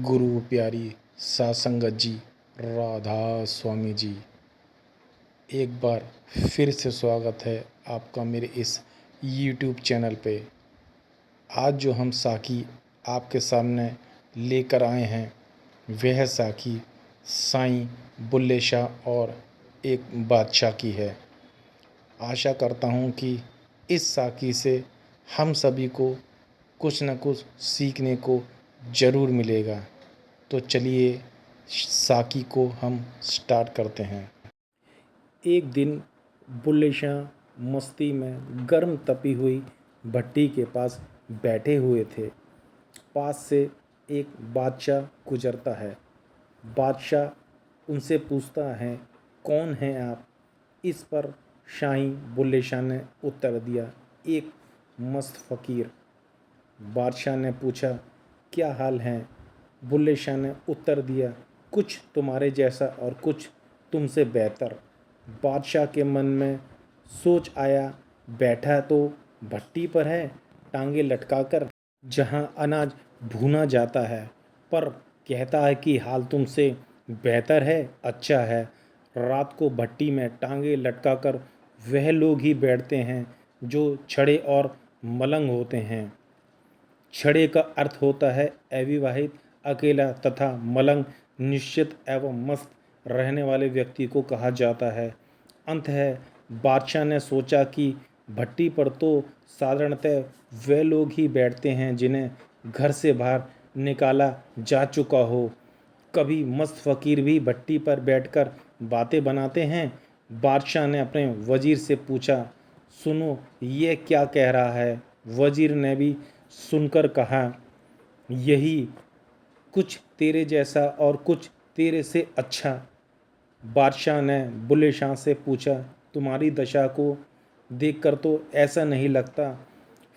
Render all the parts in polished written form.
गुरु प्यारी सासंगत जी, राधा स्वामी जी, एक बार फिर से स्वागत है आपका मेरे इस यूट्यूब चैनल पे। आज जो हम साखी आपके सामने लेकर आए हैं वह साखी साईं बुल्ले शाह और एक बादशाह की है। आशा करता हूँ कि इस साखी से हम सभी को कुछ न कुछ सीखने को ज़रूर मिलेगा। तो चलिए साखी को हम स्टार्ट करते हैं। एक दिन बुल्ले शाह मस्ती में गर्म तपी हुई भट्टी के पास बैठे हुए थे। पास से एक बादशाह गुजरता है। बादशाह उनसे पूछता है, कौन हैं आप? इस पर शाही बुल्ले शाह ने उत्तर दिया, एक मस्त फ़कीर। बादशाह ने पूछा, क्या हाल है? बुल्ले शाह ने उत्तर दिया, कुछ तुम्हारे जैसा और कुछ तुमसे बेहतर। बादशाह के मन में सोच आया, बैठा तो भट्टी पर है, टांगे लटकाकर जहां अनाज भूना जाता है, पर कहता है कि हाल तुमसे बेहतर है, अच्छा है। रात को भट्टी में टांगे लटकाकर वह लोग ही बैठते हैं जो छड़े और मलंग होते हैं। छड़े का अर्थ होता है अविवाहित, अकेला, तथा मलंग निश्चित एवं मस्त रहने वाले व्यक्ति को कहा जाता है। अंत है, बादशाह ने सोचा कि भट्टी पर तो साधारणतः वे लोग ही बैठते हैं जिन्हें घर से बाहर निकाला जा चुका हो। कभी मस्त फ़कीर भी भट्टी पर बैठकर बातें बनाते हैं। बादशाह ने अपने वजीर से पूछा, सुनो ये क्या कह रहा है? वजीर ने भी सुनकर कहा, यही कुछ तेरे जैसा और कुछ तेरे से अच्छा। बादशाह ने बुल्ले शाह से पूछा, तुम्हारी दशा को देखकर तो ऐसा नहीं लगता,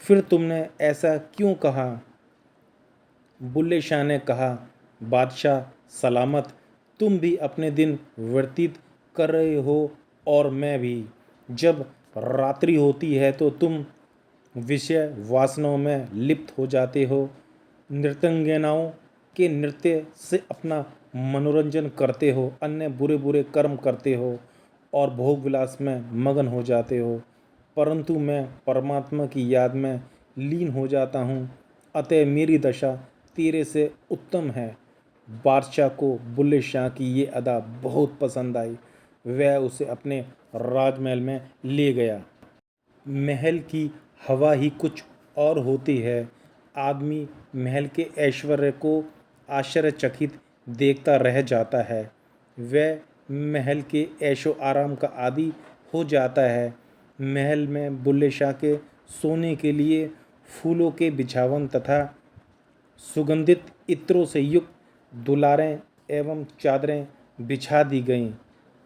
फिर तुमने ऐसा क्यों कहा? बुल्ले शाह ने कहा, बादशाह सलामत, तुम भी अपने दिन व्यतीत कर रहे हो और मैं भी। जब रात्रि होती है तो तुम विषय वासनाओं में लिप्त हो जाते हो, नृत्यंगनाओं के नृत्य से अपना मनोरंजन करते हो, अन्य बुरे बुरे कर्म करते हो और भोग विलास में मगन हो जाते हो, परंतु मैं परमात्मा की याद में लीन हो जाता हूँ, अतः मेरी दशा तेरे से उत्तम है। बादशाह को बुल्ले शाह की ये अदा बहुत पसंद आई। वह उसे अपने राजमहल में ले गया। महल की हवा ही कुछ और होती है। आदमी महल के ऐश्वर्य को आश्चर्यचकित देखता रह जाता है। वह महल के ऐशो आराम का आदी हो जाता है। महल में बुल्ले शाह के सोने के लिए फूलों के बिछावन तथा सुगंधित इत्रों से युक्त दुलारें एवं चादरें बिछा दी गईं।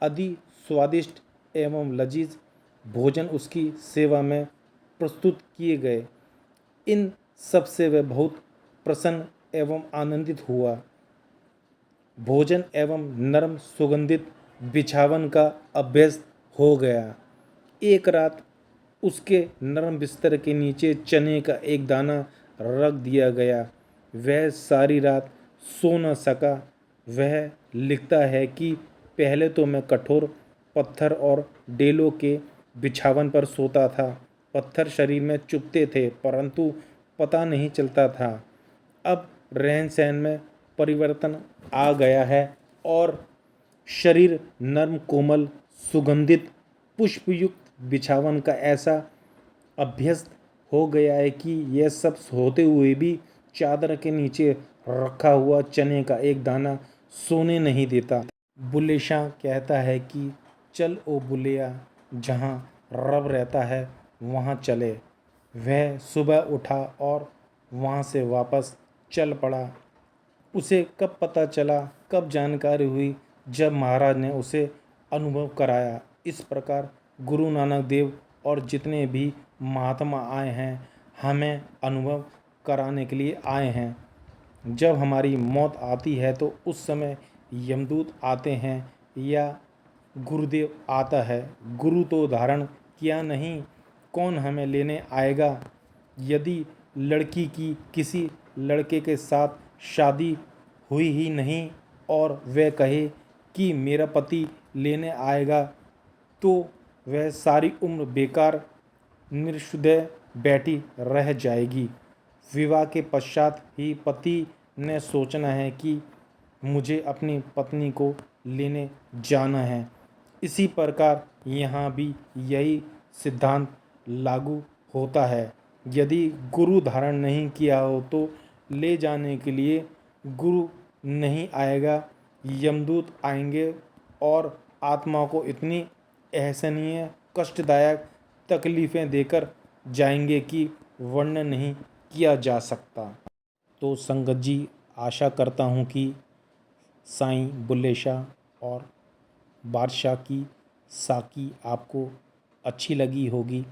अति स्वादिष्ट एवं लजीज भोजन उसकी सेवा में प्रस्तुत किए गए। इन सब से वह बहुत प्रसन्न एवं आनंदित हुआ। भोजन एवं नरम सुगंधित बिछावन का अभ्यस्त हो गया। एक रात उसके नरम बिस्तर के नीचे चने का एक दाना रख दिया गया। वह सारी रात सो न सका। वह लिखता है कि पहले तो मैं कठोर पत्थर और डेलों के बिछावन पर सोता था। पत्थर शरीर में चुभते थे परंतु पता नहीं चलता था। अब रहन सहन में परिवर्तन आ गया है और शरीर नर्म कोमल सुगंधित पुष्पयुक्त बिछावन का ऐसा अभ्यस्त हो गया है कि यह सब होते हुए भी चादर के नीचे रखा हुआ चने का एक दाना सोने नहीं देता। बुल्ले शाह कहता है कि चल ओ बुल्लिया, जहाँ रब रहता है वहाँ चले। वह सुबह उठा और वहाँ से वापस चल पड़ा। उसे कब पता चला, कब जानकारी हुई, जब महाराज ने उसे अनुभव कराया। इस प्रकार गुरु नानक देव और जितने भी महात्मा आए हैं हमें अनुभव कराने के लिए आए हैं। जब हमारी मौत आती है तो उस समय यमदूत आते हैं या गुरुदेव आता है। गुरु तो धारण किया नहीं, कौन हमें लेने आएगा? यदि लड़की की किसी लड़के के साथ शादी हुई ही नहीं और वह कहे कि मेरा पति लेने आएगा, तो वह सारी उम्र बेकार निरुद्देश्य बैठी रह जाएगी। विवाह के पश्चात ही पति ने सोचना है कि मुझे अपनी पत्नी को लेने जाना है। इसी प्रकार यहाँ भी यही सिद्धांत लागू होता है। यदि गुरु धारण नहीं किया हो तो ले जाने के लिए गुरु नहीं आएगा, यमदूत आएंगे और आत्मा को इतनी असहनीय कष्टदायक तकलीफ़ें देकर जाएंगे कि वर्णन नहीं किया जा सकता। तो संगत जी, आशा करता हूँ कि साईं बुल्ले शाह और बादशाह की साकी आपको अच्छी लगी होगी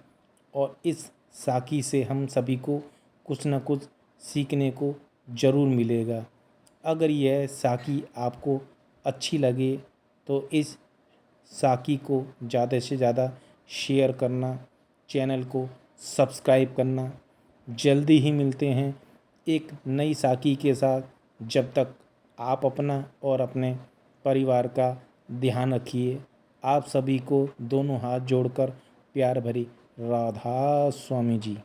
और इस साकी से हम सभी को कुछ न कुछ सीखने को ज़रूर मिलेगा। अगर यह साकी आपको अच्छी लगे तो इस साकी को ज़्यादा से ज़्यादा शेयर करना, चैनल को सब्सक्राइब करना। जल्दी ही मिलते हैं एक नई साकी के साथ। जब तक आप अपना और अपने परिवार का ध्यान रखिए। आप सभी को दोनों हाथ जोड़कर प्यार भरी राधा स्वामी जी।